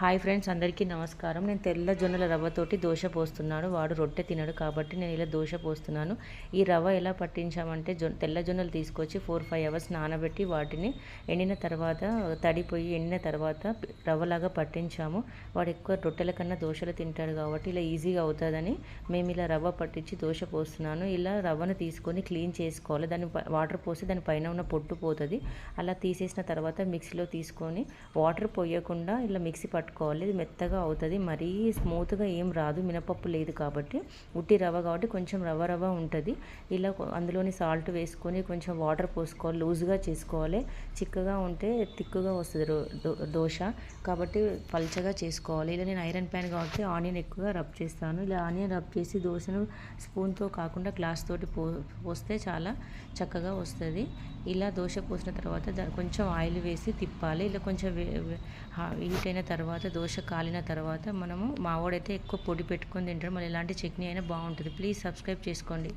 Hi friends, అందరికీ నమస్కారం. నేను తెల్ల జొన్నల రవ్వతోటి దోశ పోస్తున్నాను. వాడు రొట్టె తినడు కాబట్టి నేను ఇలా దోశ పోస్తున్నాను. ఈ రవ్వ ఎలా పట్టించామంటే తెల్ల జొన్నలు తీసుకొచ్చి 4-5 అవర్స్ నానబెట్టి వాటిని ఎండిన తర్వాత తడిపోయి ఎండిన తర్వాత రవ్వలాగా పట్టించాము. వాడు ఎక్కువ రొట్టెల కన్నా దోశలు తింటాడు కాబట్టి ఇలా ఈజీగా అవుతుందని మేము ఇలా రవ్వ పట్టించి దోశ పోస్తున్నాను. ఇలా రవ్వను తీసుకొని క్లీన్ చేసుకోవాలి. దాన్ని వాటర్ పోసి దాని పైన ఉన్న పొట్టు పోతుంది. అలా తీసేసిన తర్వాత మిక్సీలో తీసుకొని వాటర్ పోయకుండా ఇలా మిక్సీ పట్టుకోవాలి. ఇది మెత్తగా అవుతుంది, మరీ స్మూత్గా ఏం రాదు. మినపప్పు లేదు కాబట్టి, ఉట్టి రవ్వ కాబట్టి కొంచెం రవ్వ ఉంటుంది. ఇలా అందులోని సాల్ట్ వేసుకొని కొంచెం వాటర్ పోసుకోవాలి, లూజ్గా చేసుకోవాలి. చిక్కగా ఉంటే తిక్కుగా వస్తుంది దోశ కాబట్టి పల్చగా చేసుకోవాలి. ఇలా నేను ఐరన్ ప్యాన్ కాబట్టి ఆనియన్ ఎక్కువగా రబ్ చేస్తాను. ఇలా ఆనియన్ రబ్ చేసి దోశను స్పూన్తో కాకుండా గ్లాస్ తోటి పోస్తే చాలా చక్కగా వస్తుంది. ఇలా దోశ పోసిన తర్వాత కొంచెం ఆయిల్ వేసి తిప్పాలి. ఇలా కొంచెం హీట్ అయిన తర్వాత దోశ కాలిన తర్వాత మావాడైతే ఎక్కువ పొడి పెట్టుకొని తింటాడు. మళ్ళీ ఎలాంటి చట్నీ అయినా బాగుంటుంది. ప్లీజ్ సబ్స్క్రైబ్ చేసుకోండి.